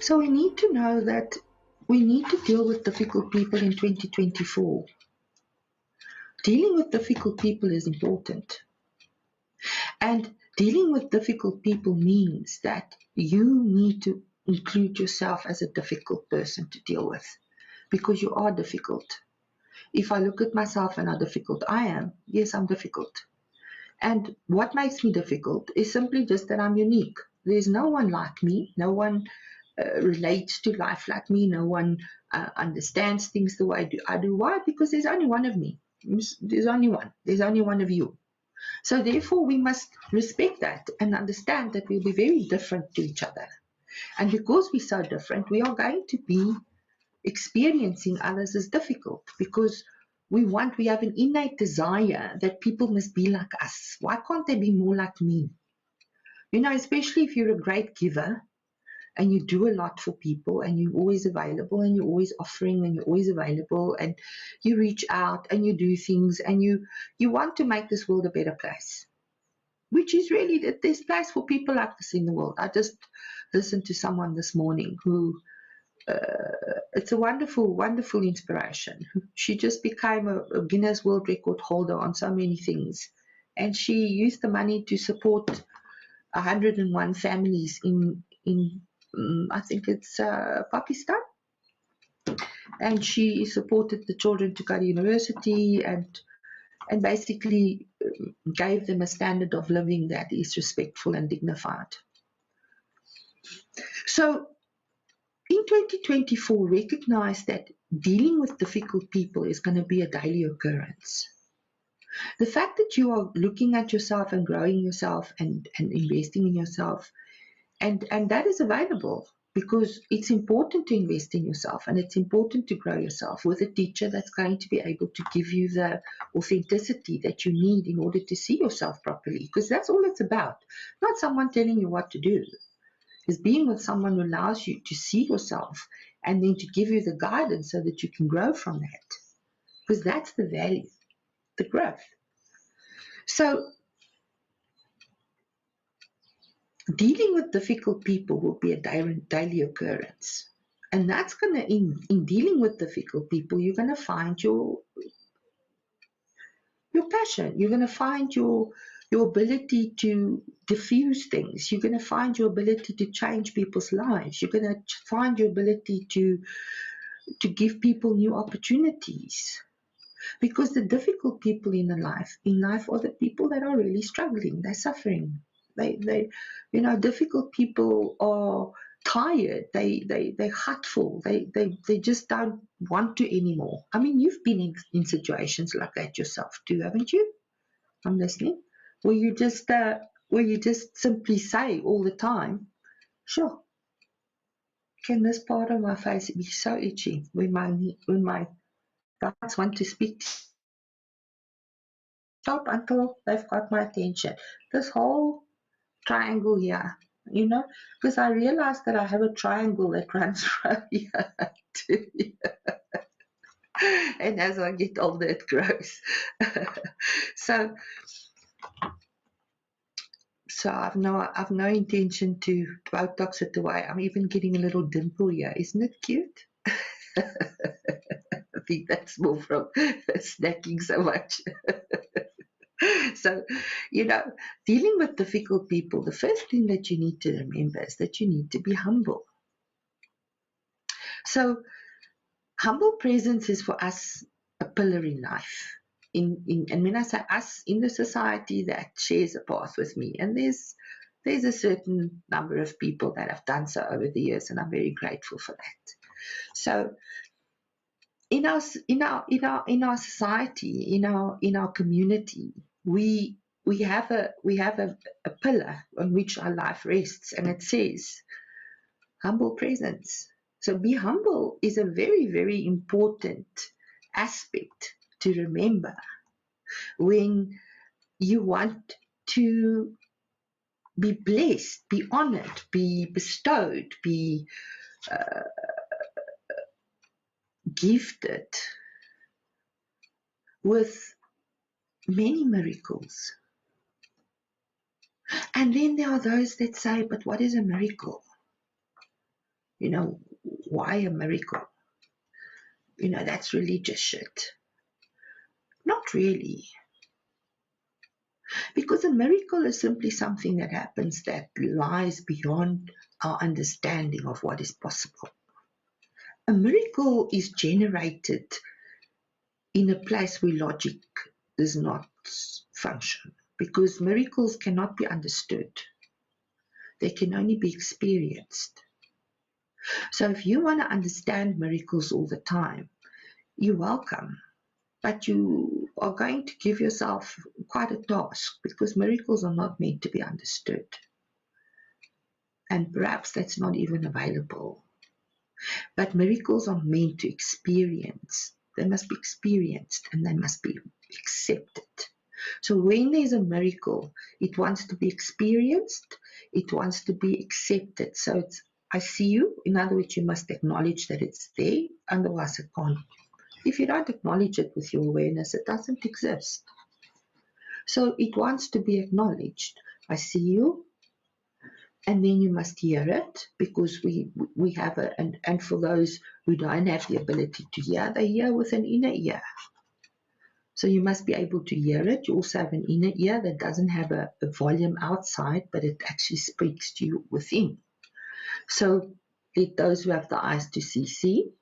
So we need to know that we need to deal with difficult people in 2024. Dealing with difficult people is important. And dealing with difficult people means that you need to include yourself as a difficult person to deal with because you are difficult. If I look at myself and how difficult I am, yes, I'm difficult. And what makes me difficult is simply just that I'm unique. There's no one like me. No one relates to life like me. No one understands things the way I do. Why? Because there's only one of me. There's only one. There's only one of you. So therefore, we must respect that and understand that we'll be very different to each other. And because we're so different, we are going to be experiencing others as difficult because we have an innate desire that people must be like us. Why can't they be more like me? You know, especially if you're a great giver and you do a lot for people and you're always available and you're always offering and you're always available and you reach out and you do things and you want to make this world a better place. Which is really that there's place for people like this in the world. I just listened to someone this morning who it's a wonderful, wonderful inspiration. She just became a Guinness World Record holder on so many things. And she used the money to support 101 families in I think it's Pakistan. And she supported the children to go to university and basically gave them a standard of living that is respectful and dignified. So in 2024, recognize that dealing with difficult people is going to be a daily occurrence. The fact that you are looking at yourself and growing yourself and investing in yourself, and that is available because it's important to invest in yourself and it's important to grow yourself with a teacher that's going to be able to give you the authenticity that you need in order to see yourself properly, because that's all it's about. Not someone telling you what to do. Is being with someone who allows you to see yourself and then to give you the guidance so that you can grow from that. Because that's the value, the growth. So dealing with difficult people will be a daily occurrence. And that's going to, in dealing with difficult people, you're going to find your passion. You're going to find your ability to diffuse things. You're going to find your ability to change people's lives. You're going to find your ability to give people new opportunities. Because the difficult people in life are the people that are really struggling. They're suffering. Difficult people are tired. They're hurtful. They just don't want to anymore. I mean, you've been in situations like that yourself too, haven't you? I'm listening. Where you just simply say all the time, sure. Can this part of my face be so itchy when my guys want to speak? Stop until they've got my attention. This whole triangle here, because I realized that I have a triangle that runs from here to here. And as I get older, it grows. so, I've no intention to Botox it away. I'm even getting a little dimple here. Isn't it cute? I think that's more from snacking so much. So, dealing with difficult people, the first thing that you need to remember is that you need to be humble. So, humble presence is for us a pillar in life. And when I say us, in the society that shares a path with me, and there's a certain number of people that have done so over the years, and I'm very grateful for that. So, in our society, in our community, we have a pillar on which our life rests, and it says humble presence. So be humble is a very, very important aspect to remember when you want to be blessed, be honored, be bestowed, be gifted with many miracles. And then there are those that say, but what is a miracle? why a miracle? That's religious shit. Not really. Because a miracle is simply something that happens that lies beyond our understanding of what is possible. A miracle is generated in a place where logic does not function, because miracles cannot be understood. They can only be experienced. So if you want to understand miracles all the time, you're welcome. But you are going to give yourself quite a task, because miracles are not meant to be understood. And perhaps that's not even available. But miracles are meant to experience. They must be experienced and they must be accepted. So when there's a miracle, it wants to be experienced, it wants to be accepted. So it's, I see you. In other words, you must acknowledge that it's there, otherwise it can't. If you don't acknowledge it with your awareness, it doesn't exist. So it wants to be acknowledged. I see you. And then you must hear it, because we have and for those who don't have the ability to hear, they hear with an inner ear. So you must be able to hear it. You also have an inner ear that doesn't have a volume outside, but it actually speaks to you within. So let those who have the eyes to see,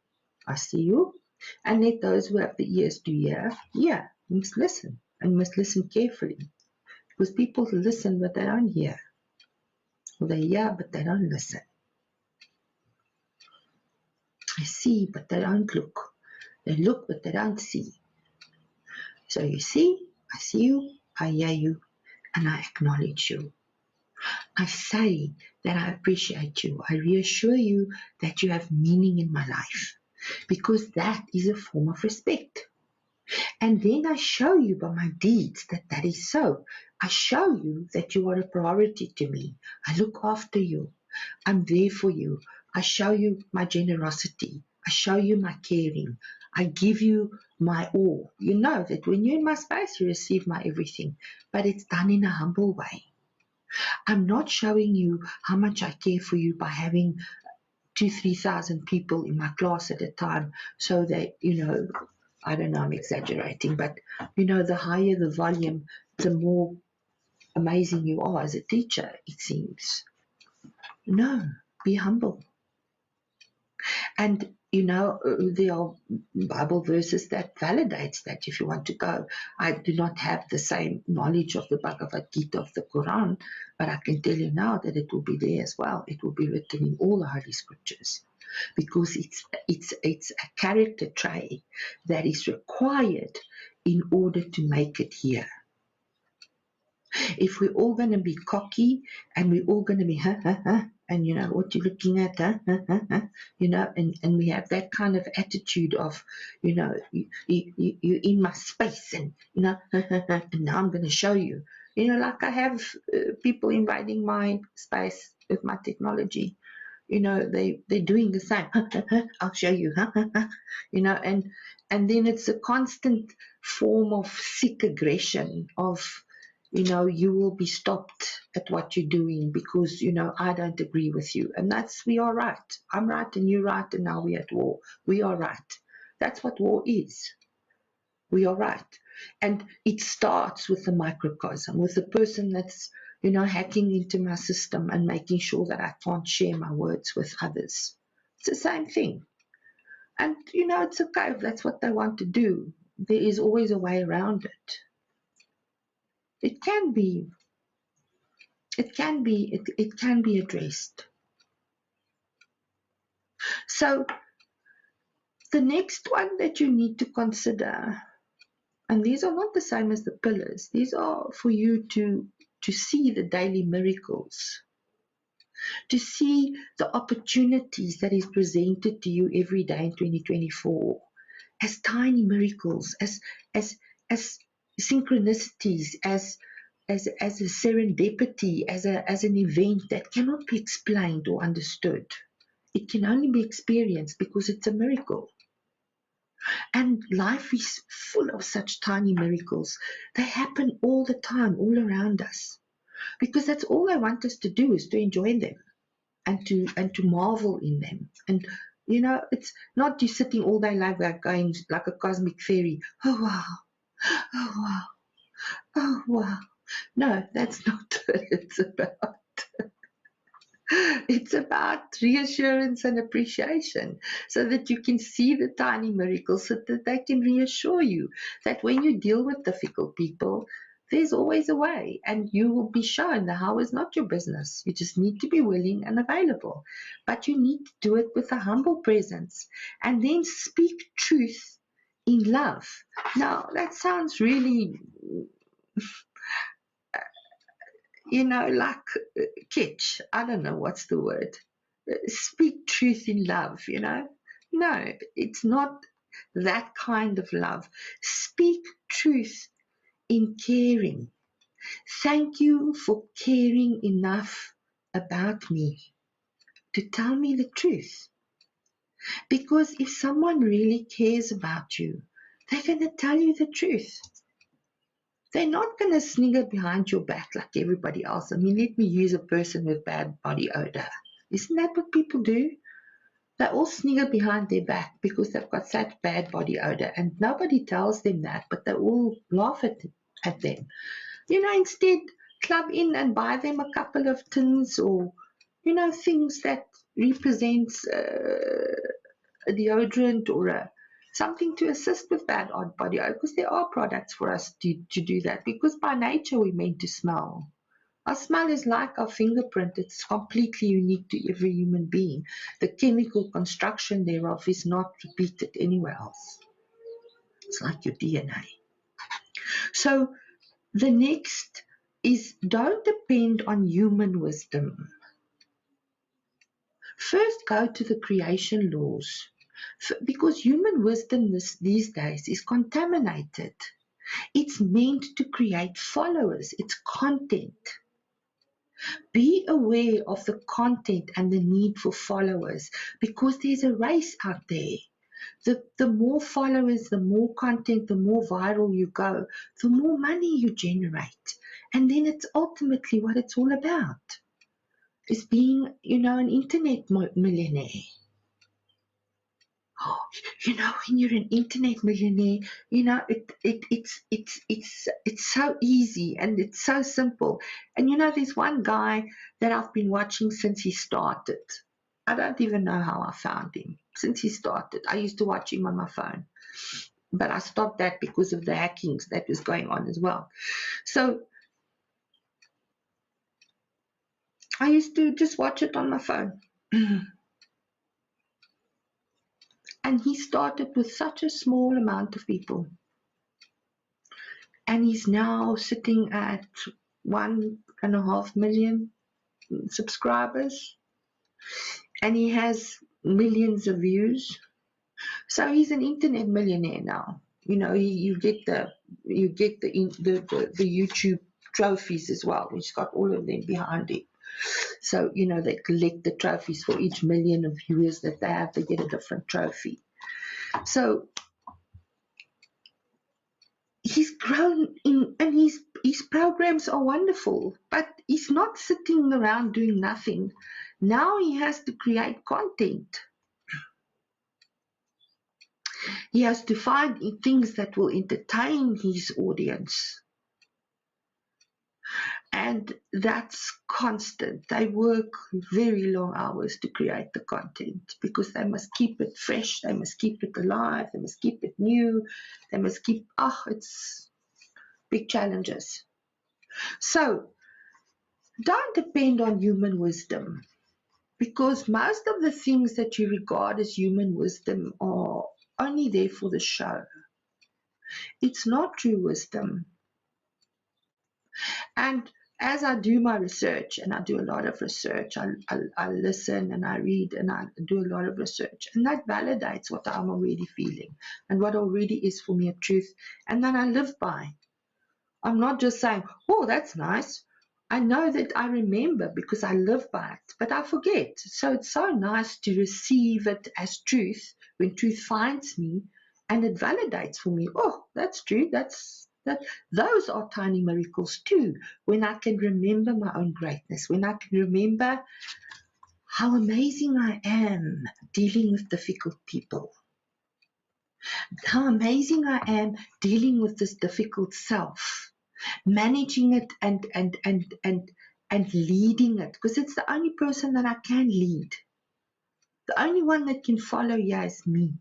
I see you. And let those who have the ears to hear. You must listen, and must listen carefully. Because people listen but they don't hear. Or they hear but they don't listen. I see but they don't look. They look but they don't see. So you see, I see you, I hear you, and I acknowledge you. I say that I appreciate you. I reassure you that you have meaning in my life, because that is a form of respect. And then I show you by my deeds that that is so. I show you that you are a priority to me. I look after you. I'm there for you. I show you my generosity. I show you my caring. I give you my all. You know that when you're in my space, you receive my everything. But it's done in a humble way. I'm not showing you how much I care for you by having 2,000-3,000 people in my class at a time, so that, I don't know, I'm exaggerating, but, the higher the volume, the more amazing you are as a teacher, it seems. No, be humble. And, there are Bible verses that validates that. If you want to go, I do not have the same knowledge of the Bhagavad Gita of the Quran, but I can tell you now that it will be there as well. It will be written in all the Holy Scriptures, because it's a character trait that is required in order to make it here. If we're all going to be cocky and we're all going to be and what you're looking at, and we have that kind of attitude of, you're in my space, and and now I'm going to show you, like I have people invading my space with my technology. They're doing the same. I'll show you. And then it's a constant form of sick aggression of, you will be stopped at what you're doing because, I don't agree with you. And we are right. I'm right and you're right, and now we're at war. We are right. That's what war is. We are right. And it starts with the microcosm, with the person that's, hacking into my system and making sure that I can't share my words with others. It's the same thing. And, it's okay if that's what they want to do. There is always a way around it. It can be addressed. So the next one that you need to consider, and these are not the same as the pillars, these are for you to see the daily miracles, to see the opportunities that is presented to you every day in 2024 as tiny miracles, as synchronicities, as a serendipity, as an event that cannot be explained or understood. It can only be experienced because it's a miracle. And life is full of such tiny miracles. They happen all the time, all around us. Because that's all I want us to do, is to enjoy them. and to marvel in them. And it's not you sitting all day like that going like a cosmic fairy. Oh wow, oh wow, oh wow. No, that's not what it's about. It's about reassurance and appreciation so that you can see the tiny miracles, so that they can reassure you that when you deal with difficult people, there's always a way, and you will be shown the how is not your business. You just need to be willing and available. But you need to do it with a humble presence and then speak truth in love. Now, that sounds really, like kitsch. I don't know what's the word. Speak truth in love, No, it's not that kind of love. Speak truth in caring. Thank you for caring enough about me to tell me the truth. Because if someone really cares about you, they're going to tell you the truth. They're not going to snigger behind your back like everybody else. I mean, let me use a person with bad body odor. Isn't that what people do? They all snigger behind their back because they've got such bad body odor, and nobody tells them that, but they all laugh at them. Instead, club in and buy them a couple of tins or, things that represents a deodorant or something to assist with that odd body odor, because there are products for us to do that, because by nature we're meant to smell. Our smell is like our fingerprint. It's completely unique to every human being. The chemical construction thereof is not repeated anywhere else. It's like your DNA. So the next is, don't depend on human wisdom. First, go to the creation laws, because human wisdom these days is contaminated. It's meant to create followers. It's content. Be aware of the content and the need for followers, because there's a race out there. The more followers, the more content, the more viral you go, the more money you generate. And then it's ultimately what it's all about, is being, an internet millionaire. Oh, when you're an internet millionaire, it's so easy and it's so simple. And there's one guy that I've been watching since he started. I don't even know how I found him. Since he started, I used to watch him on my phone, but I stopped that because of the hackings that was going on as well. So I used to just watch it on my phone. And he started with such a small amount of people. And he's now sitting at 1.5 million subscribers. And he has millions of views. So he's an internet millionaire now. You get the YouTube trophies as well. He's got all of them behind him. So, they collect the trophies for each million of viewers that they have. They get a different trophy. So he's grown in, and his programs are wonderful, but he's not sitting around doing nothing. Now he has to create content. He has to find things that will entertain his audience. And that's constant. They work very long hours to create the content, because they must keep it fresh, they must keep it alive, they must keep it new, they must keep, it's big challenges. So don't depend on human wisdom, because most of the things that you regard as human wisdom are only there for the show. It's not true wisdom. And as I do my research, and I do a lot of research, I listen and I read and I do a lot of research, and that validates what I'm already feeling and what already is for me a truth, and then I live by. I'm not just saying, oh, that's nice. I know that I remember because I live by it, but I forget. So it's so nice to receive it as truth when truth finds me and it validates for me. Oh, that's true. That. Those are tiny miracles too. When I can remember my own greatness, when I can remember how amazing I am dealing with difficult people. How amazing I am dealing with this difficult self, managing it and leading it, because it's the only person that I can lead. The only one that can follow here is me.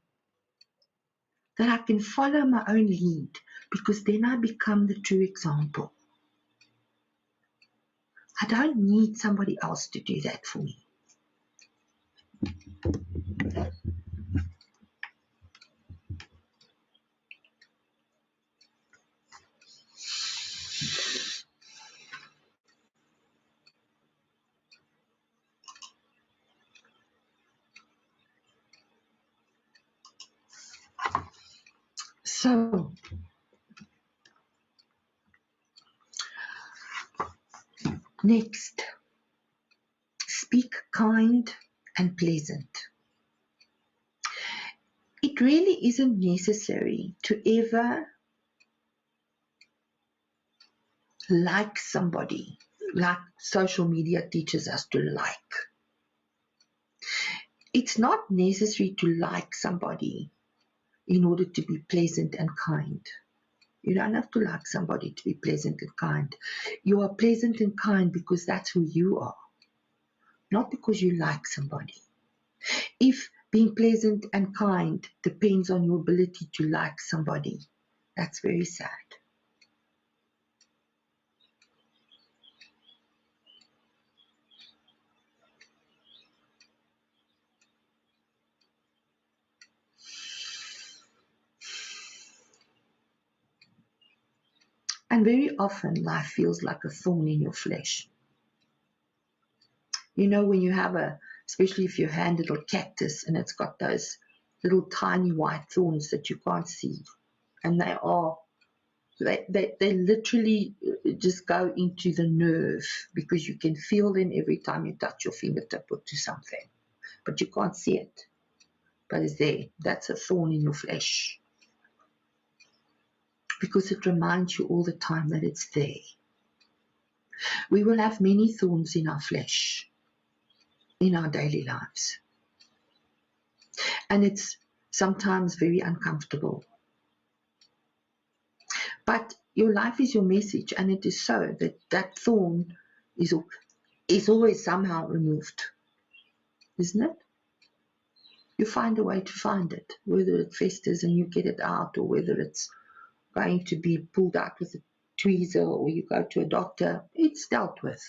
That I can follow my own lead, because then I become the true example. I don't need somebody else to do that for me. So, next, speak kind and pleasant. It really isn't necessary to ever like somebody like social media teaches us to like. It's not necessary to like somebody in order to be pleasant and kind. You don't have to like somebody to be pleasant and kind. You are pleasant and kind because that's who you are, not because you like somebody. If being pleasant and kind depends on your ability to like somebody, that's very sad. And very often life feels like a thorn in your flesh. You know, when you have especially if you hand little cactus and it's got those little tiny white thorns that you can't see, and they literally just go into the nerve, because you can feel them every time you touch your fingertip or to something, but you can't see it, but it's there. That's a thorn in your flesh, because it reminds you all the time that it's there. We will have many thorns in our flesh in our daily lives, and it's sometimes very uncomfortable. But your life is your message, and it is so that thorn is always somehow removed, isn't it? You find a way to find it, whether it festers and you get it out, or whether it's going to be pulled out with a tweezer, or you go to a doctor. It's dealt with.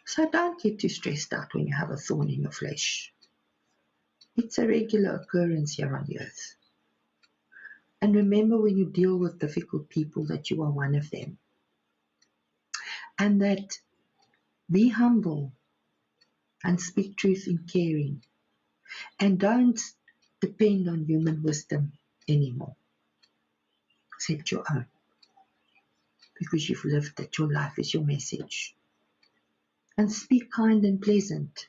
So don't get too stressed out when you have a thorn in your flesh. It's a regular occurrence here on the earth. And remember, when you deal with difficult people, that you are one of them. And that be humble and speak truth in caring. And don't depend on human wisdom anymore. Set your own. Because you've lived that your life is your message. And speak kind and pleasant.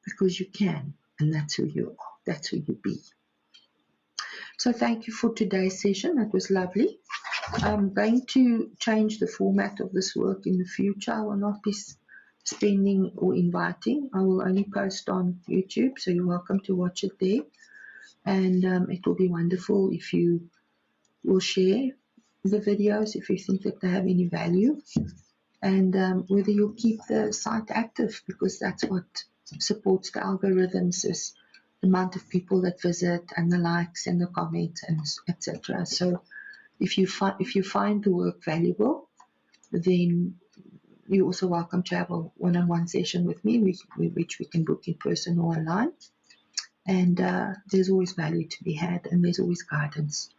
Because you can. And that's who you are. That's who you be. So thank you for today's session. That was lovely. I'm going to change the format of this work in the future. I will not be spending or inviting. I will only post on YouTube, so you're welcome to watch it there. And it will be wonderful if you will share the videos if you think that they have any value, and whether you'll keep the site active, because that's what supports the algorithms, is the amount of people that visit and the likes and the comments and etc. So if you find the work valuable, then you're also welcome to have a one-on-one session with me, which we can book in person or online. And there's always value to be had, and there's always guidance.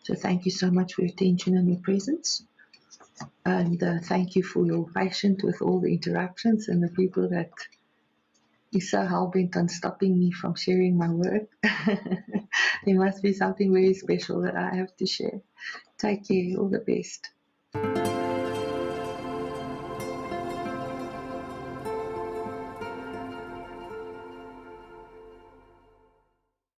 So thank you so much for your attention and your presence. And thank you for your patience with all the interruptions and the people that is so hell-bent on stopping me from sharing my work. There must be something very special that I have to share. Take care. All the best.